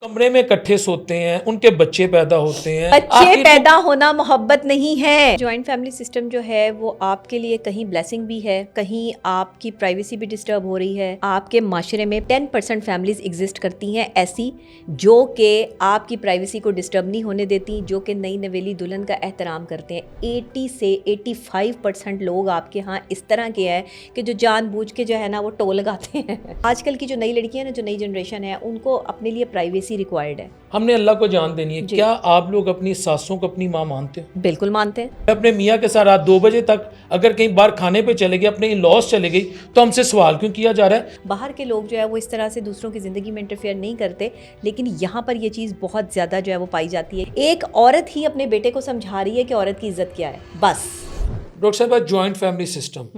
कमरे में इकट्ठे सोते हैं, उनके बच्चे पैदा होते हैं। बच्चे पैदा होना मोहब्बत नहीं है। जॉइंट फैमिली सिस्टम जो है वो आपके लिए कहीं ब्लेसिंग भी है, कहीं आपकी प्राइवेसी भी डिस्टर्ब हो रही है। आपके माशरे में 10% फैमिलीज एग्जिस्ट करती हैं ऐसी जो कि आपकी प्राइवेसी को डिस्टर्ब नहीं होने देती, जो कि नई नवेली दुल्हन का एहतराम करते हैं। 80 से 85% लोग आपके यहाँ इस तरह के हैं कि जो जानबूझ के जो है ना वो टोल लगाते हैं। आजकल की जो नई लड़कियां हैं ना, जो नई जनरेशन है, उनको अपने लिए प्राइवेसी रिक्वायर्ड है। हमने अल्लाह को जान देनी है। क्या आप लोग अपनी सासों को अपनी माँ मानते हो? बिल्कुल मानते हैं। मैं अपने मियाँ के साथ रात 2 बजे तक अगर कहीं बाहर खाने पे चले गए, अपने इन लॉस चले गई, तो हमसे सवाल क्यों किया जा रहा है? बाहर के लोग जो है वो इस तरह से दूसरों की ज़िंदगी में इंटरफेयर नहीं करते, लेकिन यहाँ पर ये चीज़ बहुत ज़्यादा जो है वो पाई जाती है। एक औरत ही अपने बेटे को समझा रही है कि औरत की इज्जत क्या है, बस। डॉक्टर साहब, जॉइंट फैमिली सिस्टम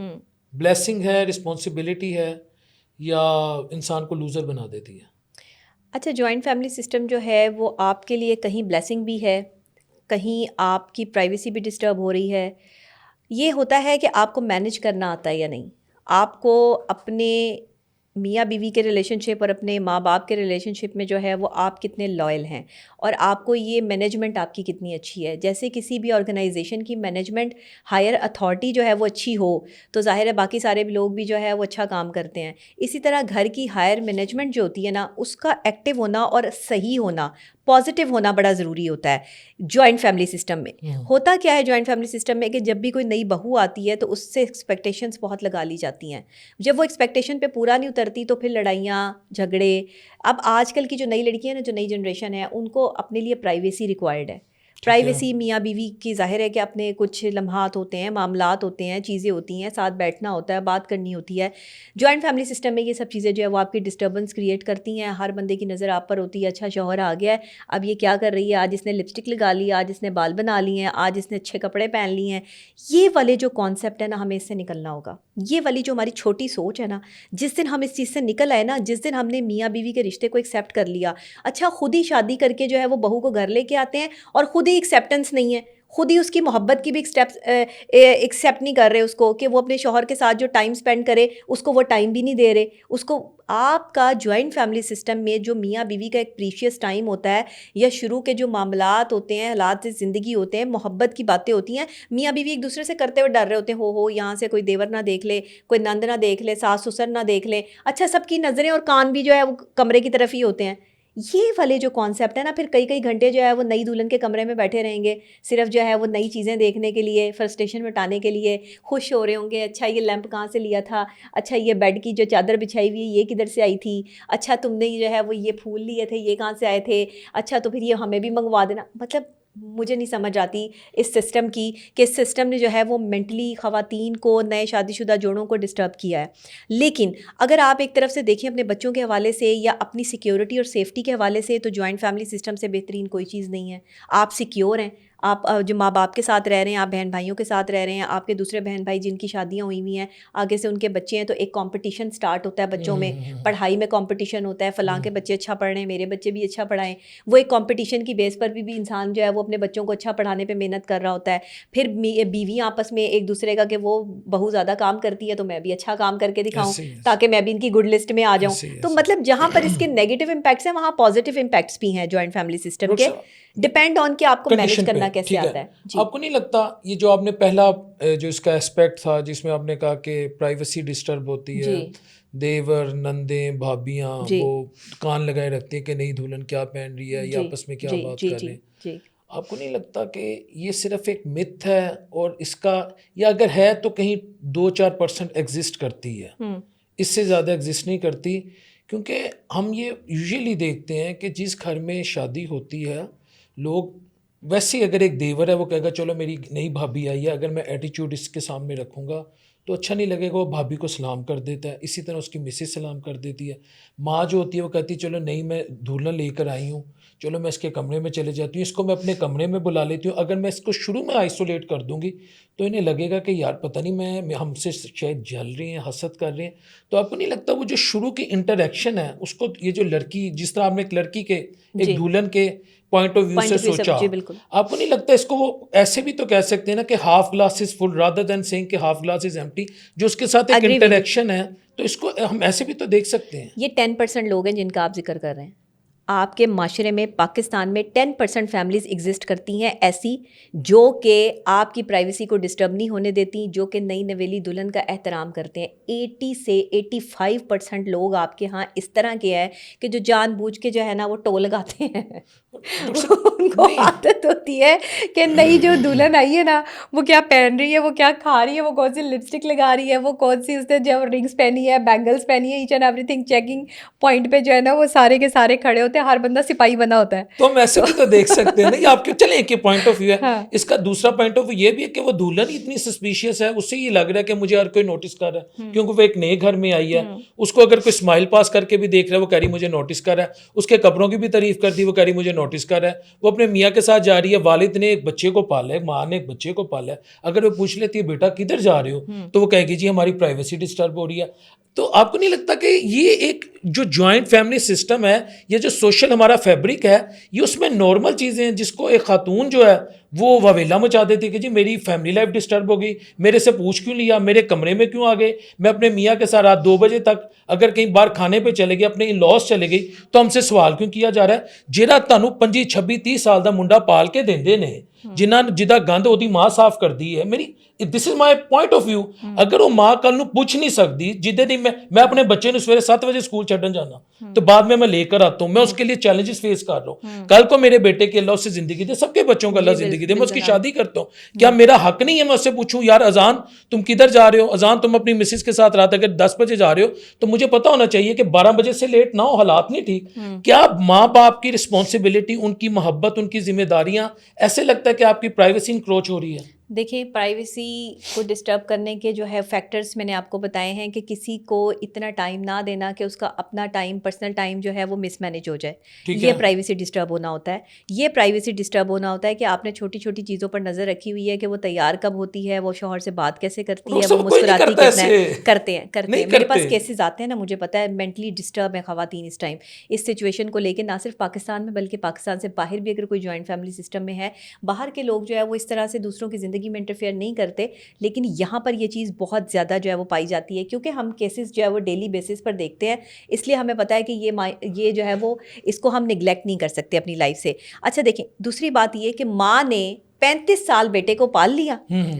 ब्लेसिंग है, रिस्पॉन्सिबिलिटी है, या इंसान को लूजर बना देती है? अच्छा, जॉइंट फैमिली सिस्टम जो है वो आपके लिए कहीं ब्लेसिंग भी है, कहीं आपकी प्राइवेसी भी डिस्टर्ब हो रही है। ये होता है कि आपको मैनेज करना आता है या नहीं, आपको अपने मियाँ बीवी के रिलेशनशिप और अपने माँ बाप के रिलेशनशिप में जो है वो आप कितने लॉयल हैं, और आपको ये मैनेजमेंट आपकी कितनी अच्छी है। जैसे किसी भी ऑर्गेनाइजेशन की मैनेजमेंट, हायर अथॉरिटी जो है वो अच्छी हो तो जाहिर है बाकी सारे लोग भी जो है वो अच्छा काम करते हैं। इसी तरह घर की हायर मैनेजमेंट जो होती है ना, उसका एक्टिव होना और सही होना, पॉजिटिव होना बड़ा ज़रूरी होता है। जॉइंट फैमिली सिस्टम में होता क्या है, जॉइंट फैमिली सिस्टम में कि जब भी कोई नई बहू आती है तो उससे एक्सपेक्टेशंस बहुत लगा ली जाती हैं। जब वो एक्सपेक्टेशन पे पूरा नहीं उतरती तो फिर लड़ाइयाँ, झगड़े। अब आजकल की जो नई लड़कियां हैं ना, जो नई जनरेशन है, उनको अपने लिए प्राइवेसी रिक्वायर्ड है। प्राइवेसी मियाँ बीवी की जाहिर है कि अपने कुछ लम्हात होते हैं, मामलात होते हैं, चीज़ें होती हैं, साथ बैठना होता है, बात करनी होती है। जॉइंट फैमिली सिस्टम में ये सब चीज़ें जो है वो आपकी डिस्टर्बेंस क्रिएट करती हैं। हर बंदे की नज़र आप पर होती है, अच्छा शौहर आ गया है, अब ये क्या कर रही है, आज इसने लिपस्टिक लगा ली, आज इसने बाल बना लिए हैं, आज इसने अच्छे कपड़े पहन लिए हैं। ये वाले जो कॉन्सेप्ट है ना, हमें इससे निकलना होगा। ये वाली जो हमारी छोटी सोच है ना, जिस दिन हम इस चीज़ से निकल आए ना, जिस दिन हमने मियाँ बीवी के रिश्ते को एक्सेप्ट कर लिया, अच्छा खुद ही शादी करके जो है वो बहू को घर लेके आते हैं और खुद ही एक्सेप्टेंस नहीं है, खुद ही उसकी मोहब्बत की भी एक्सेप्ट नहीं कर रहे उसको, कि वो अपने शौहर के साथ जो टाइम स्पेंड करे उसको वो टाइम भी नहीं दे रहे उसको। आपका जॉइंट फैमिली सिस्टम में जो मियाँ बीवी का एक प्रीशियस टाइम होता है, या शुरू के जो मामलात होते हैं, हालात ज़िंदगी होते हैं, मोहब्बत की बातें होती हैं, मियाँ बीवी एक दूसरे से करते हुए डर रहे होते हैं, हो यहाँ से कोई देवर ना देख ले, कोई नंद ना देख ले, सास ससुर ना देख ले। अच्छा, सबकी नज़रें और कान भी जो है वो कमरे की तरफ ही होते हैं। ये वाले जो कॉन्सेप्ट है ना, फिर कई कई घंटे जो है वो नई दुल्हन के कमरे में बैठे रहेंगे, सिर्फ जो है वो नई चीज़ें देखने के लिए, फ्रस्ट्रेशन मिटाने के लिए। खुश हो रहे होंगे, अच्छा ये लैंप कहाँ से लिया था, अच्छा ये बेड की जो चादर बिछाई हुई है ये किधर से आई थी, अच्छा तुमने जो है वो ये फूल लिए थे ये कहाँ से आए थे, अच्छा तो फिर ये हमें भी मंगवा देना। मतलब मुझे नहीं समझ आती इस सिस्टम की, कि इस सिस्टम ने जो है वो मेंटली ख़वातीन को, नए शादीशुदा जोड़ों को डिस्टर्ब किया है। लेकिन अगर आप एक तरफ से देखें अपने बच्चों के हवाले से या अपनी सिक्योरिटी और सेफ्टी के हवाले से, तो जॉइंट फैमिली सिस्टम से बेहतरीन कोई चीज़ नहीं है। आप सिक्योर हैं, आप जो माँ बाप के साथ रह रहे हैं, आप बहन भाइयों के साथ रह रहे हैं, आपके दूसरे बहन भाई जिनकी शादियाँ हुई हुई हैं, आगे से उनके बच्चे हैं, तो एक कंपटीशन स्टार्ट होता है बच्चों में, पढ़ाई में कंपटीशन होता है, फलां के बच्चे अच्छा पढ़ रहे हैं, मेरे बच्चे भी अच्छा पढ़ाएं। वो एक कंपटीशन की बेस पर भी इंसान जो है वो अपने बच्चों को अच्छा पढ़ाने पर मेहनत कर रहा होता है। फिर बीवी आपस में एक दूसरे का, कि वो बहू ज़्यादा काम करती है तो मैं भी अच्छा काम करके दिखाऊँ ताकि मैं भी इनकी गुड लिस्ट में आ जाऊँ। तो मतलब जहाँ पर इसके नेगेटिव इम्पैक्ट्स हैं, वहाँ पॉजिटिव इम्पैक्ट्स भी हैं जॉइंट फैमिली सिस्टम के। डिपेंड ऑन कि आपको मैनेज करना कैसे आता है। आपको नहीं लगता ये जो आपने पहला जो इसका एस्पेक्ट था जिसमें आपने कहा कि प्राइवेसी डिस्टर्ब होती है, देवर नंदे भाभियाँ वो कान लगाए रखती हैं कि नई दुल्हन क्या पहन रही है या आपस में क्या बात कर रहे हैं, आपको नहीं लगता कि ये सिर्फ एक मिथ है, और इसका, या अगर है तो कहीं 2-4% एग्जिस्ट करती है, इससे ज़्यादा एग्जिस्ट नहीं करती? क्योंकि हम ये यूजुअली देखते हैं कि जिस घर में शादी होती है, लोग वैसे ही, अगर एक देवर है वो कहेगा चलो मेरी नई भाभी आई है, अगर मैं एटीट्यूड इसके सामने रखूँगा तो अच्छा नहीं लगेगा, वो भाभी को सलाम कर देता है, इसी तरह उसकी मिसेस सलाम कर देती है। माँ जो होती है वो कहती है चलो नहीं मैं दुल्हन लेकर आई हूँ, चलो मैं इसके कमरे में चले जाती हूँ, इसको मैं अपने कमरे में बुला लेती हूँ। अगर मैं इसको शुरू में आइसोलेट कर दूँगी तो इन्हें लगेगा कि यार पता नहीं मैं हमसे शायद जल रही हैं, हसद कर रहे हैं। तो आपको नहीं लगता वो जो शुरू की इंटरेक्शन है उसको, ये जो लड़की, जिस तरह आपने एक लड़की के, एक दुल्हन के पॉइंट ऑफ व्यू से सोचा, आपको नहीं लगता इसको वो ऐसे भी तो कह सकते हैं ना कि half glass is full rather than saying कि हाफ ग्लास इज एम्प्टी, जो उसके साथ एक इंटरेक्शन है, तो इसको हम ऐसे भी तो देख सकते हैं। ये 10% लोग हैं जिनका आप जिक्र कर रहे हैं। आपके माशरे में, पाकिस्तान में 10% फैमिलीज़ एग्जिस्ट करती हैं ऐसी, जो कि आपकी प्राइवेसी को डिस्टर्ब नहीं होने देती, जो कि नई नवेली दुल्हन का एहतराम करते हैं। 80 से 85% लोग आपके यहाँ इस तरह के हैं कि जो जानबूझ के जो है ना वो टो लगाते हैं। उनको आदत होती है कि नई जो दुल्हन आई है ना, वो क्या पहन रही है, वो क्या खा रही है, वो कौन सी लिपस्टिक लगा रही है, वो कौन सी उसने जो रिंग्स पहनी है, बैंगल्स पहनी है, each and everything checking point पे जो है ना वो सारे के सारे खड़े होते हैं, हर बंदा सिपाही बना होता है। तो हम ऐसे भी तो देख सकते हैं ना, ये आपके चले एक पॉइंट ऑफ व्यू है। हाँ। इसका दूसरा पॉइंट ऑफ व्यू ये भी है कि वो दुल्हन इतनी सस्पिशियस है, उससे ये लग रहा है कि मुझे हर कोई नोटिस कर रहा है, क्योंकि वो एक नए घर में आई है। उसको अगर कोई स्माइल पास करके भी देख रहा है, वो कह रही मुझे नोटिस कर रहा है। उसके कपड़ों की भी तारीफ कर दी, वो कह रही मुझे नोटिस कर रहा है। वो अपने मियाँ के साथ जा रही है, वालिद ने एक बच्चे को पाला है, माँ ने एक बच्चे को पाला है। अगर वो पूछ लेती है बेटा किधर जा रहे हो, तो वो कहेगी जी हमारी प्राइवेसी डिस्टर्ब हो रही है। तो आपको नहीं लगता कि ये एक जो जॉइंट फैमिली सिस्टम है, ये जो सोशल हमारा फैब्रिक है, ये उसमें नॉर्मल चीज़ें हैं, जिसको एक खातून जो है वो वावेला मचा देती है कि जी मेरी फैमिली लाइफ डिस्टर्ब हो गई, मेरे से पूछ क्यों लिया, मेरे कमरे में क्यों आ गए, मैं अपने मियाँ के साथ रात 2 बजे तक अगर कहीं बाहर खाने पे चले गए, अपने इन लॉस चले गई, तो हमसे सवाल क्यों किया जा रहा है। जेड़ा तानू 25, 26, 30 साल का मुंडा पाल के देंदे ने, जिदा गंद ओदी माँ साफ कर दी है, मेरी this is my point of view. अगर वो माँ कल नू पूछ नहीं सकती, जिदे दिन मैं अपने बच्चे ने सवेरे 7 बजे स्कूल छड्डन जाना, तो बाद में मैं लेकर आता हूँ, मैं उसके लिए चैलेंजेस फेस कर रहा हूँ। कल को मेरे बेटे की अल्लाह उससे जिंदगी दे, सबके बच्चों को अल्लाह जिंदगी दे, मैं उसकी शादी करता हूँ, क्या मेरा हक नहीं है मैं उससे पूछूं यार अजान तुम किधर जा रहे हो, अजान तुम अपनी मिसिस के साथ रात अगर 10 बजे जा रहे हो तो मुझे पता होना चाहिए कि 12 बजे से लेट ना हो, हालात नहीं ठीक। क्या माँ बाप की रिस्पॉन्सिबिलिटी, उनकी मोहब्बत, उनकी जिम्मेदारियां, ऐसे लगता है कि आपकी प्राइवेसी इंक्रोच हो रही है। देखिए, प्राइवेसी को डिस्टर्ब करने के जो है फैक्टर्स मैंने आपको बताए हैं कि किसी को इतना टाइम ना देना कि उसका अपना टाइम, पर्सनल टाइम जो है वो मिसमैनेज हो जाए, ये प्राइवेसी डिस्टर्ब होना होता है। ये प्राइवेसी डिस्टर्ब होना होता है कि आपने छोटी छोटी चीज़ों पर नज़र रखी हुई है कि वो तैयार कब होती है, वो शौहर से बात कैसे करती है, वो मुस्कुराती कितना है। करते हैं मेरे पास केसेस आते हैं ना, मुझे पता है मेंटली डिस्टर्ब है ख़वातीन इस टाइम, इस सिचुएशन को लेकर, ना सिर्फ पाकिस्तान में बल्कि पाकिस्तान से बाहर भी अगर कोई जॉइंट फैमिली सिस्टम में है, बाहर के लोग जो है वो इस तरह से दूसरों की ज़िंदगी में इंटरफेयर नहीं करते, लेकिन यहाँ पर ये चीज़ बहुत ज़्यादा जो है वो पाई जाती है, क्योंकि हम केसेस जो है वो डेली बेसिस पर देखते हैं, इसलिए हमें पता है कि ये जो है वो इसको हम निगलेक्ट नहीं कर सकते अपनी लाइफ से। अच्छा देखें, दूसरी बात ये कि माँ ने 35 साल बेटे को पाल लिया,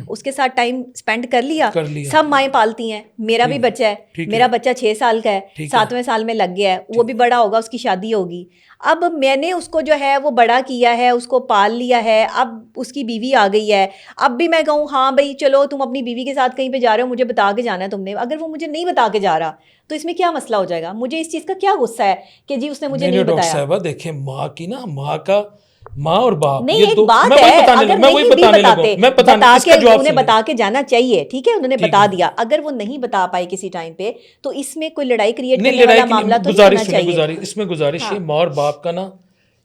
उसके साथ टाइम स्पेंड कर लिया। सब माएँ पालती हैं, मेरा भी बच्चा है, मेरा बच्चा 6 साल का है, 7वें साल में लग गया है, वो भी बड़ा होगा, उसकी शादी होगी। अब मैंने उसको जो है वो बड़ा किया है, उसको पाल लिया है, अब उसकी बीवी आ गई है, अब भी मैं कहूँ हाँ भाई चलो तुम अपनी बीवी के साथ कहीं पे जा रहे हो, मुझे बता के जाना है तुमने, अगर वो मुझे नहीं बता के जा रहा तो इसमें क्या मसला हो जाएगा। मुझे इस चीज़ का क्या गुस्सा है कि जी उसने मुझे नहीं बताया। देखिए माँ और बाप, नहीं, एक बात है, अगर नहीं भी बताते उन्हें बता के जाना चाहिए, ठीक है, उन्होंने बता दिया, अगर वो नहीं बता पाए किसी टाइम पे तो इसमें कोई लड़ाई क्रिएट करने वाला मामला तो नहीं होना चाहिए। इसमें गुजारिश है माँ और बाप का ना,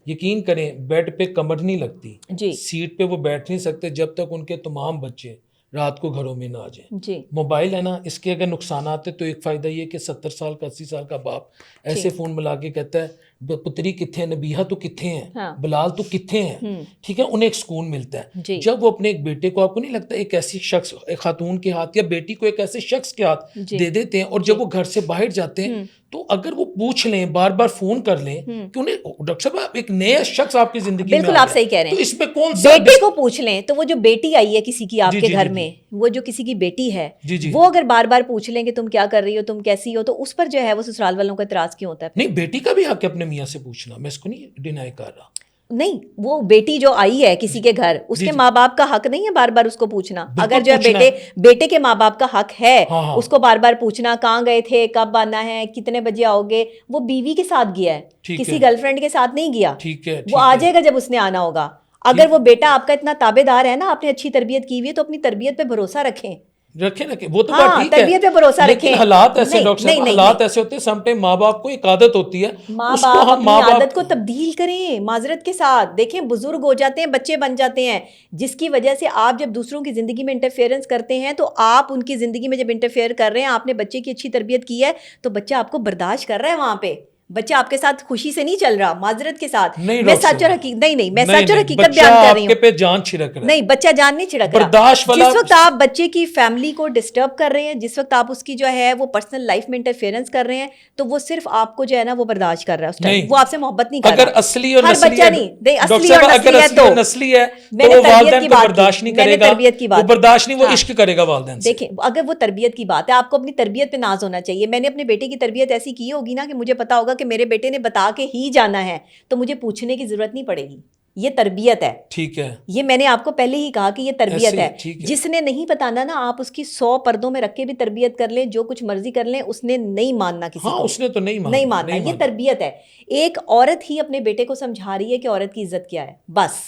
यकीन करें बेड पे कमर नहीं लगती जी, सीट पे वो बैठ नहीं सकते जब तक उनके तमाम बच्चे रात को घरों में ना आ जाए। मोबाइल है ना, इसके अगर नुकसान आते तो एक फ़ायदा ये कि 70 साल का 80 साल का बाप ऐसे फ़ोन मिला के कहता है पुत्री कित्थे है, नबीहा तो कित्थे हैं, हाँ। बिलाल तो कित्थे हैं, ठीक है, उन्हें एक सुकून मिलता है जब वो अपने एक बेटे को, आपको नहीं लगता एक ऐसी शख्स, एक खातून के हाथ या बेटी को एक ऐसे शख्स के हाथ दे देते हैं, और जब वो घर से बाहर जाते हैं तो अगर वो पूछ लें, बार बार फोन कर लें कि उन्हें डॉक्टर साहब एक नया शख्स आपकी जिंदगी में, बिल्कुल आप सही कह रहे हैं, तो इसमें कौन सा बेटे को पूछ लें, तो वो जो बेटी आई है किसी की आपके घर में, वो जो किसी की बेटी है, वो अगर बार बार पूछ लें कि तुम क्या कर रही हो, तुम कैसी हो, तो उस पर जो है वो ससुराल वालों का इतराज क्यों होता है। नहीं, बेटी का भी हक है अपने मियाँ से पूछना, मैं इसको नहीं डिनाई कर रहा। नहीं, वो बेटी जो आई है किसी के घर, उसके माँ बाप का हक नहीं है बार बार उसको पूछना। अगर जो है बेटे के माँ बाप का हक है उसको बार बार पूछना, कहाँ गए थे, कब आना है, कितने बजे आओगे। वो बीवी के साथ गया है, किसी गर्लफ्रेंड के साथ नहीं गया, वो आ जाएगा जब उसने आना होगा। अगर वो बेटा आपका इतना ताबेदार है ना, आपने अच्छी तरबियत की हुई है, तो अपनी तरबियत पे भरोसा रखें, वो तो बात ठीक है, पे भरोसा रखें। हालात ऐसे डॉक्टर साहब, हालात ऐसे होते हैं, समटाइम माँ बाप को एक आदत होती है, माँ बाप अपनी आदत को तब्दील करें माजरत के साथ। देखें, बुजुर्ग हो जाते हैं, बच्चे बन जाते हैं, जिसकी वजह से आप जब दूसरों की जिंदगी में इंटरफेरेंस करते हैं, तो आप उनकी जिंदगी में जब इंटरफेयर कर रहे हैं, आपने बच्चे की अच्छी तरबियत की है, तो बच्चा आपको बर्दाश्त कर रहा है वहां पे, बच्चा आपके साथ खुशी से नहीं चल रहा, माजरत के साथ। नहीं मैं सच और हकीकत नहीं, मैं सच और हकीकत बयान कर रही हूँ। आपके पे जान छिड़क रहा है। नहीं, बच्चा जान नहीं छिड़क रहा। बर्दाश्त वाला, जिस वक्त आप बच्चे की फैमिली को डिस्टर्ब कर रहे हैं, जिस वक्त आप उसकी जो है वो पर्सनल लाइफ में इंटरफेरेंस कर रहे हैं, तो वो सिर्फ आपको जो है ना वो बर्दाश्त कर रहा है उस टाइम, वो आपसे मोहब्बत नहीं कर रहा। अगर असली और हर नस्ली बच्चा है, नहीं, डॉक्टर असली साहब, और अगर नस्ली है असली और नस्ली है तो मैंने वो तरबियत वालिदैन की को बात बर्दाश्त की, नहीं मैंने करेगा, तरबियत की वो बात, बर्दाश्त नहीं, वो हाँ। इश्क करेगा वालिदैन से। देखिए, अगर वो तरबियत की बात है, आपको अपनी तरबियत पे नाज होना चाहिए। मैंने अपने बेटे की तरबियत ऐसी की होगी ना कि मुझे पता होगा कि मेरे बेटे ने बता के ही जाना है, तो मुझे पूछने की जरूरत नहीं पड़ेगी। ये तरबियत है। ठीक है, ये मैंने आपको पहले ही कहा कि ये तरबियत है। ठीक है। जिसने नहीं बताना ना, आप उसकी 100 पर्दों में रख के भी तरबियत कर लें, जो कुछ मर्जी कर लें, उसने नहीं मानना किसी हाँ, को। उसने तो नहीं मानना। ये तरबियत है। एक औरत ही अपने बेटे को समझा रही है कि औरत की इज्जत क्या है, बस।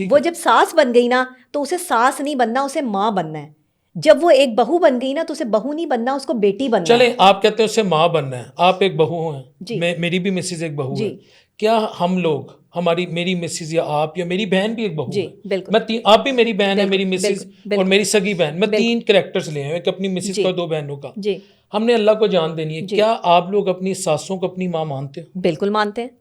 वो जब सास बन गई ना, तो उसे सास नहीं बनना, उसे माँ बनना है। जब वो एक बहू बन गई ना, तो उसे बहू नहीं बनना, उसको बेटी बनना चले, है। आप कहते हैं उसे माँ बनना है, आप एक बहू हैं, मेरी भी मिसेज एक बहू है। क्या हम लोग, मेरी मिसेज या आप या मेरी बहन भी एक बहू है, बिल्कुल। आप भी मेरी बहन है, मेरी मिसेज और मेरी सगी बहन, मैं 3 कैरेक्टर्स ले आया, एक अपनी मिसेज का, 2 बहनों का। हमने अल्लाह को जान देनी है। क्या आप लोग अपनी सासों को अपनी माँ मानते हो? बिल्कुल मानते हैं,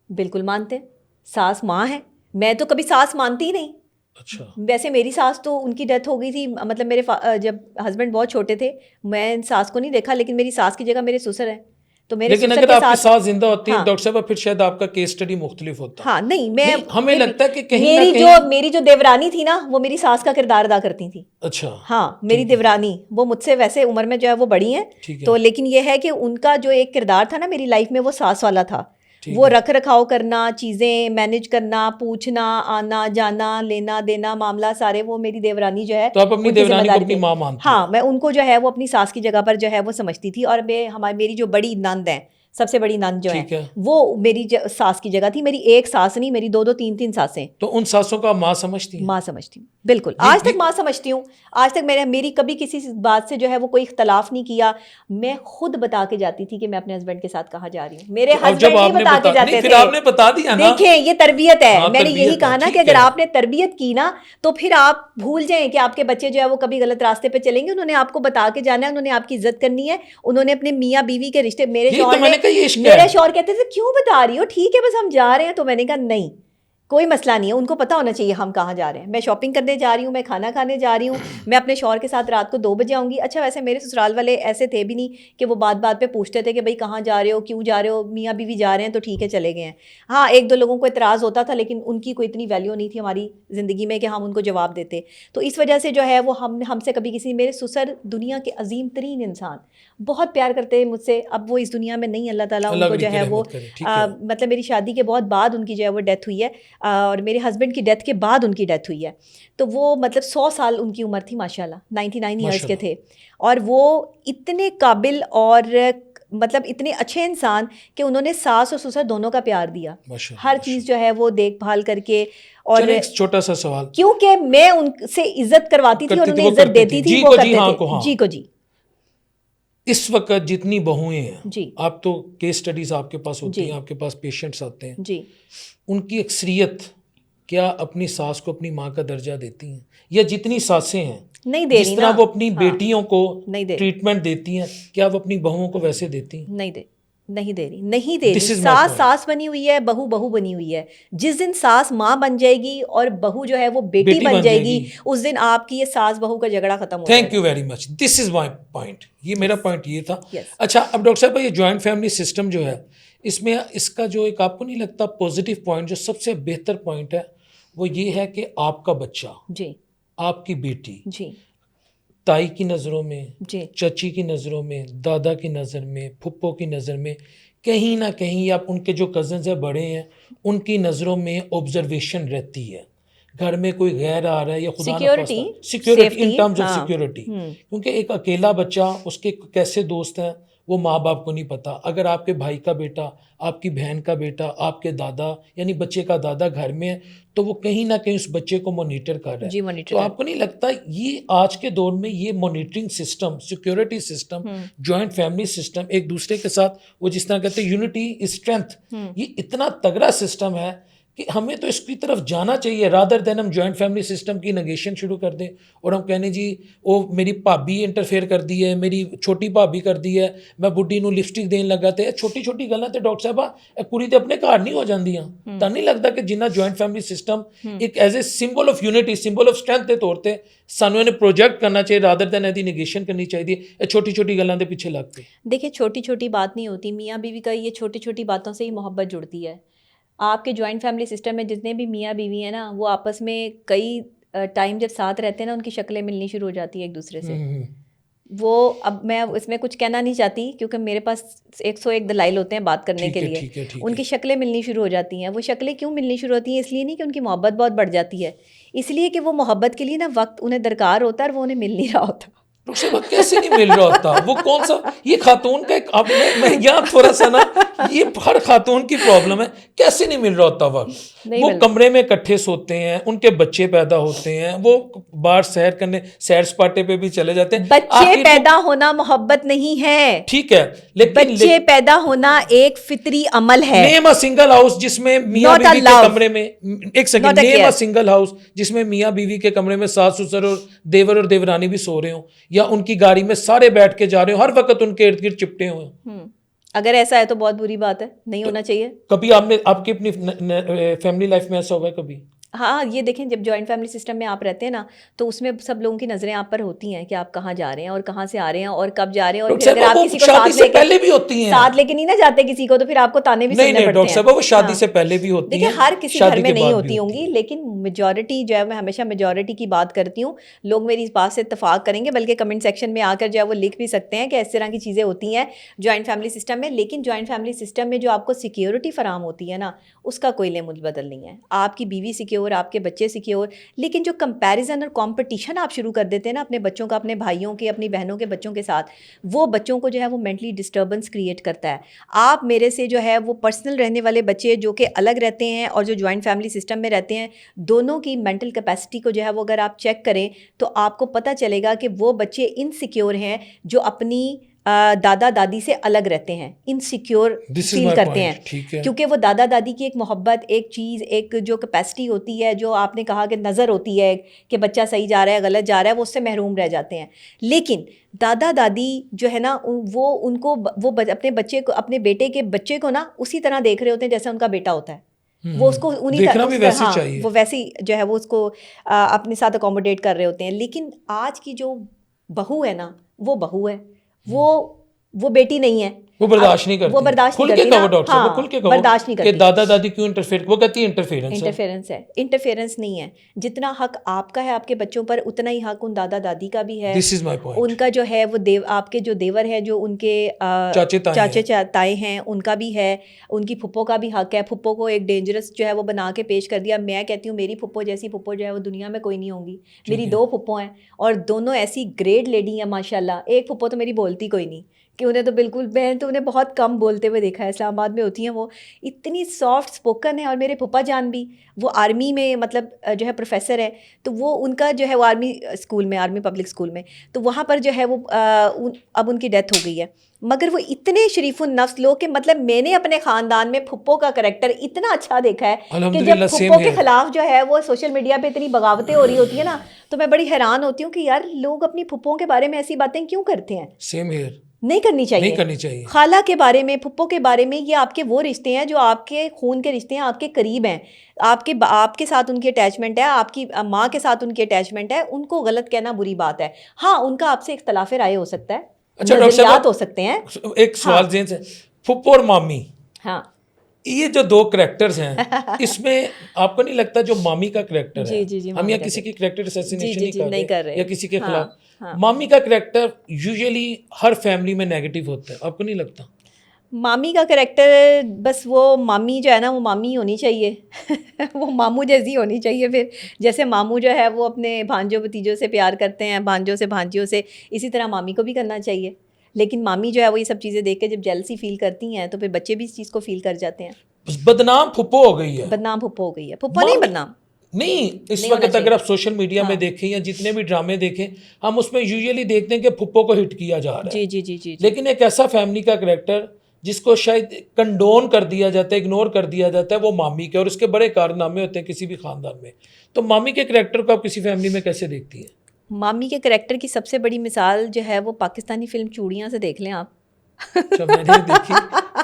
बिल्कुल मानते हैं। सास माँ है। मैं तो कभी सास मानती ही नहीं। अच्छा। वैसे मेरी सास तो, उनकी डेथ हो गई थी, मतलब मेरे जब हस्बैंड बहुत छोटे थे, मैं सास को नहीं देखा, लेकिन मेरी सास की जगह मेरे ससुर हैं। तो मेरे लेकिन अगर आपकी सास जिंदा होती है डॉक्टर साहब, फिर शायद आपका केस स्टडी मुख्तलिफ होता। हाँ, नहीं, हमें लगता है कि कहीं ना कहीं मेरी जो देवरानी थी ना, वो मेरी सास का किरदार अदा करती थी। अच्छा। हाँ, मेरी देवरानी, वो मुझसे वैसे उम्र में जो है वो बड़ी हैं, तो लेकिन ये है कि उनका जो एक किरदार था ना मेरी लाइफ में, वो सास वाला था। वो रख रखाव करना, चीज़ें मैनेज करना, पूछना, आना जाना, लेना देना, मामला सारे, वो मेरी देवरानी जो है। तो आप अपनी देवरानी को अपनी माँ मानती? हाँ, मैं उनको जो है वो अपनी सास की जगह पर जो है वो समझती थी। और मेरी जो बड़ी नंद है, सबसे बड़ी नंद जो है, वो मेरी सास की जगह थी। मेरी एक सास नहीं, मेरी 2-2 3-3 सासें। तो उन सासों का माँ समझती है? माँ समझती हूँ, बिल्कुल। आज तक माँ समझती हूँ। आज तक मेरी कभी किसी बात से जो है वो कोई इख्तलाफ नहीं किया। मैं खुद बता के जाती थी कि मैं अपने हस्बैंड के साथ कहाँ जा रही हूँ। मेरे हस्बैंड नहीं बता के जाते थे। फिर आपने बता दिया ना। देखिए, ये तरबियत है। मैंने यही कहा ना कि अगर आपने तरबियत की ना, तो फिर आप भूल जाएं कि आपके बच्चे जो है वो कभी गलत रास्ते पे चलेंगे। उन्होंने आपको बता के जाना है, उन्होंने आपकी इज्जत करनी है, उन्होंने अपने मियाँ बीवी के रिश्ते, मेरे शौहर कहते थे क्यों बता रही हो, ठीक है बस हम जा रहे हैं। तो मैंने कहा नहीं, कोई मसला नहीं है, उनको पता होना चाहिए हम कहाँ जा रहे हैं। मैं शॉपिंग करने जा रही हूँ, मैं खाना खाने जा रही हूँ, मैं अपने शौहर के साथ रात को 2 बजे आऊँगी। अच्छा, वैसे मेरे ससुराल वाले ऐसे थे भी नहीं कि वो बात बात पे पूछते थे कि भाई कहाँ जा रहे हो, क्यों जा रहे हो, मियाँ बीवी जा रहे हैं तो ठीक है चले गए हैं। हाँ, 1-2 लोगों को इतराज़ होता था, लेकिन उनकी कोई इतनी वैल्यू नहीं थी हमारी ज़िंदगी में कि हम उनको जवाब देते। तो इस वजह से जो है वो हमसे कभी किसी, मेरे ससुर दुनिया के अजीम तरीन इंसान, बहुत प्यार करते हैं मुझसे। अब वो इस दुनिया में नहीं, अल्लाह ताला उनको जो है वो मतलब मेरी शादी के बहुत बाद उनकी जो है वो डेथ हुई है, और मेरे हस्बैंड की डेथ के बाद उनकी डेथ हुई है। तो वो मतलब 100 साल उनकी उम्र थी माशाल्लाह, 99 ईयर्स के थे। और वो इतने काबिल और मतलब इतने अच्छे इंसान कि उन्होंने सास और ससुर दोनों का प्यार दिया, हर चीज़ जो है वो देखभाल करके। और एक छोटा सा सवाल, क्योंकि मैं उनसे इज्जत करवाती थी और उन्हें इज्जत देती थी, वो करते थे। जी को जी। इस वक्त जितनी बहुएं हैं जी, आप तो केस स्टडीज आपके पास होती हैं, आपके पास पेशेंट्स आते हैं जी, उनकी अक्सरियत क्या अपनी सास को अपनी माँ का दर्जा देती हैं, या जितनी सासें हैं नहीं दे रही, जिस तरह वो अपनी बेटियों को नहीं ट्रीटमेंट देती हैं, क्या वो अपनी बहुओं को वैसे देती हैं? नहीं दे रही। सास बनी हुई है, बहू बनी हुई है। जिस दिन सास माँ बन जाएगी और बहू जो है वो बेटी बन जाएगी, उस दिन आपकी ये सास बहू का झगड़ा खत्म हो जाएगा। Thank you very much, this is my point. ये मेरा पॉइंट ये था। अच्छा, अब डॉक्टर साहब, ये जॉइंट फैमिली सिस्टम जो है, इसमें इसका जो एक आपको नहीं लगता पॉजिटिव पॉइंट, जो सबसे बेहतर पॉइंट है, वो ये है कि आपका बच्चा जी, आपकी बेटी जी, ताई की नज़रों में, चची की नज़रों में, दादा की नज़र में, फुप्पो की नज़र में, कहीं ना कहीं, या उनके जो कज़न्स हैं बड़े हैं, उनकी नज़रों में ऑब्जर्वेशन रहती है। घर में कोई गैर आ रहा है या खुदा ना खास्ता, security in terms of security, क्योंकि एक अकेला बच्चा, उसके कैसे दोस्त हैं वो माँ बाप को नहीं पता। अगर आपके भाई का बेटा, आपकी बहन का बेटा, आपके दादा यानी बच्चे का दादा घर में है, तो वो कहीं ना कहीं उस बच्चे को मॉनिटर कर रहा है। तो आपको नहीं लगता ये आज के दौर में ये monitoring system, security system, joint family system, एक दूसरे के साथ वो जिस तरह कहते हैं यूनिटी इज स्ट्रेंथ, ये इतना तगड़ा सिस्टम है कि हमें तो इसकी तरफ जाना चाहिए, रादर देन हम जॉइंट फैमिली सिस्टम की नेगेशन शुरू कर दें और हम कहने जी वो मेरी भाभी इंटरफेयर कर दी है, मेरी छोटी भाभी कर दी है, मैं बुढ़ी ਨੂੰ ਲਿਪਸਟਿਕ ਦੇਣ ਲੱਗਾ ਤੇ ਛੋਟੀ ਛੋਟੀ ਗੱਲਾਂ ਤੇ ਡਾਕਟਰ ਸਾਹਿਬਾ ਇਹ ਕੁੜੀ ਤੇ ਆਪਣੇ ਘਰ ਨਹੀਂ ਹੋ ਜਾਂਦੀਆਂ। ਤਾਂ ਨਹੀਂ ਲੱਗਦਾ ਕਿ ਜਿੰਨਾ ਜੁਆਇੰਟ ਫੈਮਿਲੀ ਸਿਸਟਮ ਇੱਕ as a symbol of unity, symbol of strength ਦੇ ਤੌਰ ਤੇ ਸਾਨੂੰ ਇਹਨੇ प्रोजेक्ट करना चाहिए रादर देन ਇਹਦੀ नेगेशन करनी चाहिए ये छोटी छोटी ਗੱਲਾਂ ਦੇ ਪਿੱਛੇ ਲੱਗ ਕੇ। देखिए छोटी छोटी बात नहीं होती, मियाँ बीवी का ये छोटी छोटी बातों से ही मोहब्बत जुड़ती है। आपके जॉइंट फैमिली सिस्टम में जितने भी मियाँ बीवी हैं ना, वो आपस में कई टाइम जब साथ रहते हैं ना, उनकी शक्लें मिलनी शुरू हो जाती है एक दूसरे से। वो अब मैं इसमें कुछ कहना नहीं चाहती क्योंकि मेरे पास 101 दलाइल होते हैं बात करने के लिए। ठीक उनकी शक्लें मिलनी शुरू हो जाती हैं। वो शक्लें क्यों मिलनी शुरू होती हैं? इसलिए नहीं कि उनकी मोहब्बत बहुत बढ़ जाती है, इसलिए कि वो मोहब्बत के लिए ना वक्त उन्हें दरकार होता है और वो उन्हें मिल नहीं रहा होता। कैसे नहीं मिल रहा होता? वो कौन सा, ये खातून का एक, अब मैं यहाँ थोड़ा सा ना, ये हर खातून की प्रॉब्लम है, कैसे नहीं मिल रहा होता वक्त? वो कमरे में इकट्ठे सोते हैं, उनके बच्चे पैदा होते हैं, वो बाहर सैर करने, सैर सपाटे पे भी चले जाते हैं। बच्चे पैदा होना मोहब्बत नहीं है, ठीक है, लेकिन बच्चे पैदा होना एक फितरी अमल है। नेम अ सिंगल हाउस जिसमें मियाँ बीवी के कमरे में, एक second, name a single house जिसमें मियाँ बीवी के कमरे में सास ससुर और देवरानी भी सो रहे हो, या उनकी गाड़ी में सारे बैठ के जा रहे हो, हर वक्त उनके इर्द गिर्द चिपटे हुए। अगर ऐसा है तो बहुत बुरी बात है, नहीं होना चाहिए। कभी आपने आपकी अपनी फैमिली लाइफ में ऐसा हुआ है कभी? हाँ, ये देखें, जब जॉइंट फैमिली सिस्टम में आप रहते हैं ना, तो उसमें सब लोगों की नजरें आप पर होती हैं कि आप कहाँ जा रहे हैं और कहाँ से आ रहे हैं और कब जा रहे हैं। और फिर अगर आप किसी को साथ लेके नहीं ना जाते किसी को, तो फिर आपको ताने भी सुनने पड़ते हैं। डॉक्टर साहब वो शादी से पहले भी होती है। देखिए, हर किसी घर में नहीं होती होंगी, लेकिन मेजॉरिटी जो है, मैं हमेशा मेजॉरिटी की बात करती हूँ, लोग मेरी इस बात से इत्तेफाक करेंगे, बल्कि कमेंट सेक्शन में आकर जो है वो लिख भी सकते हैं कि इस तरह की चीज़ें होती हैं जॉइंट फैमिली सिस्टम में। लेकिन जॉइंट फैमिली सिस्टम में जो आपको सिक्योरिटी फराम होती है ना, उसका कोई लेमुल बदल नहीं है। आपकी बीवी सिक्योर, आपके बच्चे सिक्योर, लेकिन जो कंपैरिजन और कंपटीशन आप शुरू कर देते हैं ना अपने बच्चों का, अपने भाइयों के, अपनी बहनों के बच्चों के साथ, वो बच्चों को जो है वो मेंटली डिस्टर्बेंस क्रिएट करता है। आप मेरे से जो है वो पर्सनल रहने वाले बच्चे जो कि अलग रहते हैं और जो जॉइंट फैमिली सिस्टम में रहते हैं, दोनों की मेंटल कैपेसिटी को जो है वो अगर आप चेक करें तो आपको पता चलेगा कि वो बच्चे इनसिक्योर हैं जो अपनी दादा दादी से अलग रहते हैं, इनसिक्योर फील करते हैं, क्योंकि वो दादा दादी की एक मोहब्बत, एक चीज़, एक जो कैपेसिटी होती है, जो आपने कहा कि नज़र होती है कि बच्चा सही जा रहा है गलत जा रहा है, वो उससे महरूम रह जाते हैं। लेकिन दादा दादी जो है ना, वो उनको वो अपने बच्चे को, अपने बेटे के बच्चे को ना उसी तरह देख रहे होते हैं जैसे उनका बेटा होता है। वो उसको उन्हीं देखना भी वैसे चाहिए, वो वैसी जो है वो उसको अपने साथ अकोमोडेट कर रहे होते हैं। लेकिन आज की जो बहू है ना, वो बहू है, वो बेटी नहीं है, वो बर्दाश्त नहीं करती, वो बर्दाश्त नहीं करती ना। हाँ, खुल के कहो, बर्दाश्त नहीं करती कि दादा दादी क्यों इंटरफेयर, वो कहती है इंटरफेरेंस है। इंटरफेरेंस नहीं है। जितना हक आपका है आपके बच्चों पर, उतना ही हक उन दादा दादी का भी है। This is my point. उनका जो है वो आपके जो देवर है, जो उनके चाचे ताए हैं, उनका भी है, उनकी फुप्पो का भी हक है। फुप्पो को एक डेंजरस जो है वो बना के पेश कर दिया। मैं कहती हूँ मेरी फुप्पो जैसी फुप्पो जो है वो दुनिया में कोई नहीं होगी। मेरी 2 फुप्पो हैं और दोनों ऐसी ग्रेट लेडी हैं माशाल्लाह। एक फुप्पो तो मेरी बोलती कोई नहीं, कि उन्हें तो बिल्कुल, मैं तो उन्हें बहुत कम बोलते हुए देखा है। इस्लामाबाद में होती हैं वो, इतनी सॉफ्ट स्पोकन है। और मेरे फूफा जान भी, वो आर्मी में मतलब जो है प्रोफेसर है, तो वो उनका जो है वो आर्मी स्कूल में, आर्मी पब्लिक स्कूल में, तो वहाँ पर जो है वो अब उनकी डेथ हो गई है। मगर वो इतने शरीफुन नफ्स लोग कि मतलब मैंने अपने ख़ानदान में फुप्पो का करैक्टर इतना अच्छा देखा है कि जब फुप्पो के ख़िलाफ़ जो है वो सोशल मीडिया पे इतनी बगावतें हो रही होती है ना, तो मैं बड़ी हैरान होती हूँ कि यार लोग अपनी फुप्पों के बारे में ऐसी बातें क्यों करते हैं। Same here. नहीं करनी चाहिए। खाला के बारे में, फुप्पो के बारे में, ये आपके वो रिश्ते हैं जो आपके खून के रिश्ते हैं, आपके करीब हैं, आपके साथ उनकी अटैचमेंट है, आपकी माँ के साथ उनकी अटैचमेंट है। उनको गलत कहना बुरी बात है। हाँ, उनका आपसे इख्तलाफ राय हो सकता है, नज़रियात हो सकते हैं। एक सवाल जेन से, फुप्पो और मामी, हाँ, ये जो 2 करैक्टर्स हैं, इसमें आपको नहीं लगता जो मामी का करैक्टर है, हम यहाँ किसी की करैक्टर असैसिनेशन नहीं कर रहे या किसी के खिलाफ, मामी का करैक्टर यूजुअली हर फैमिली में नेगेटिव होता है, आपको नहीं लगता? मामी का करैक्टर, बस वो मामी जो है ना, वो मामी होनी चाहिए वो मामू जैसी होनी चाहिए। फिर जैसे मामू जो है वो अपने भांजों भतीजों से प्यार करते हैं, भांजों से भांजियों से, इसी तरह मामी को भी करना चाहिए। लेकिन मामी जो है वो ये सब चीज़ें देख के जब जेलसी फील करती हैं, तो फिर बच्चे भी इस चीज़ को फील कर जाते हैं। बदनाम फुप्पो हो गई है, बदनाम फुप्पो हो गई है। फुप्पो नहीं बदनाम नहीं, इस वक्त अगर आप सोशल मीडिया में देखें या जितने भी ड्रामे देखें, हम उसमें यूजुअली देखते हैं कि फुप्पो को हिट किया जा रहा है। जी। लेकिन एक ऐसा फैमिली का करैक्टर जिसको शायद कंडोन कर दिया जाता है, इग्नोर कर दिया जाता है, वो मामी के, और उसके बड़े कारनामे होते हैं किसी भी ख़ानदान में। तो मामी के करैक्टर को आप किसी फैमिली में कैसे देखती हैं? मामी के करैक्टर की सबसे बड़ी मिसाल जो है वो पाकिस्तानी फिल्म चूड़ियाँ से देख लें आप। अच्छा, मैंने देखी।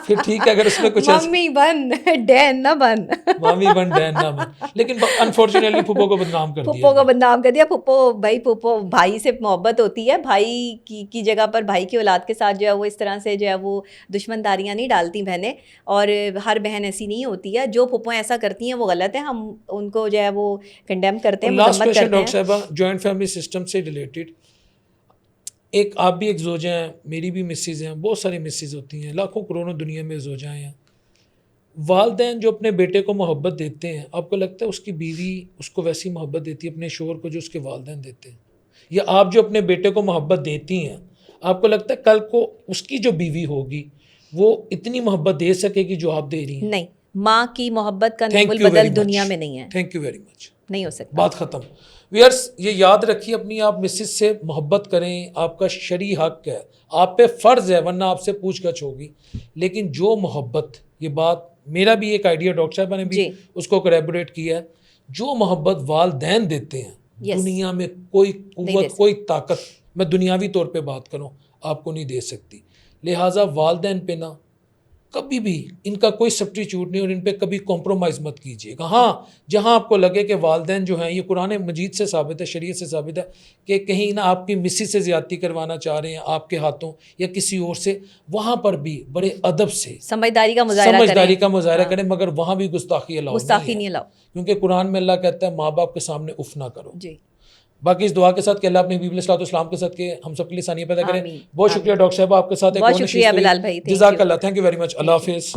फिर ठीक है, अगर उसमें कुछ मम्मी बन डैन ना बन। मामी बन डैन ना बन, लेकिन अनफॉर्चुनेटली फुप्पो को बदनाम कर दिया फुप्पो को बदनाम कर दिया। फुप्पो भाई से मोहब्बत होती है, भाई की जगह पर भाई की औलाद के साथ जो है वो इस तरह से जो है वो दुश्मनदारियाँ नहीं डालती बहनें, और हर बहन ऐसी नहीं होती है। जो फुप्पो ऐसा करती हैं वो गलत है, हम उनको जो है वो कंडेम करते हैं, लास्ट मजम्मत क्वेश्चन करते डॉक्टर हैं। साहबा, जॉइंट फैमिली सिस्टम से रिलेटेड, एक आप भी एक जोजा हैं, मेरी भी मिसेज हैं, बहुत सारी मिसेज होती हैं, लाखों करोड़ों दुनिया में जोजाएं हैं। वालदैन जो अपने बेटे को मोहब्बत देते हैं, आपको लगता है उसकी बीवी उसको वैसी मोहब्बत देती है अपने शोहर को जो उसके वालदैन देते हैं? या आप जो अपने बेटे को मोहब्बत देती हैं, आपको लगता है कल को उसकी जो बीवी होगी वो इतनी मोहब्बत दे सकेगी जो आप दे रही हैं? नहीं, माँ की मोहब्बत का थैंक नूबुल यू वेरी बदल मच, दुनिया में नहीं है, थैंक यू वेरी मच, नहीं हो सकता। बात ख़त्म। व्यूअर्स, ये याद रखिए, अपनी आप मिसेज से मोहब्बत करें, आपका शरई हक है, आप पे फ़र्ज़ है, वरना आपसे पूछगछ होगी। लेकिन जो मोहब्बत, ये बात मेरा भी एक आइडिया, डॉक्टर साहबा ने भी जी। उसको कोलैबोरेट किया है, जो मोहब्बत वालदैन देते हैं, Yes. दुनिया में कोई नहीं दे कुव्वत, सकती। कोई ताकत, मैं दुनियावी तौर पे बात करूं, आपको नहीं दे सकती। लिहाजा वालदैन पे ना कभी भी इनका कोई सब्स्टिट्यूट नहीं, और इन पे कभी कॉम्प्रोमाइज़ मत कीजिएगा। हाँ, जहाँ आपको लगे कि वालदैन जो हैं, ये कुरान मजीद से साबित है, शरीयत से साबित है कि कहीं ना आपकी मिसेज से ज़्यादती करवाना चाह रहे हैं आपके हाथों या किसी और से, वहाँ पर भी बड़े अदब से समझदारी का मुजाहरा करें, मगर वहाँ भी गुस्ताखी अलाउ गुस्ताखी नहीं नहीं है, अलाउ। क्योंकि कुरान में अल्लाह कहता है माँ बाप के सामने उफ ना करो। जी, बाकी इस दुआ के साथ कि अल्लाह अपने बीबी अलैहिस्सलाम के साथ के हम सब के लिए सानिया पैदा करें। आमीन, बहुत शुक्रिया डॉक्टर साहब, आपके साथ एक बहुत और शुक्रिया नशीस बिलाल भाई, थैंक यू। जज़ाकल्लाह, thank you very much, Allah हाफिज़।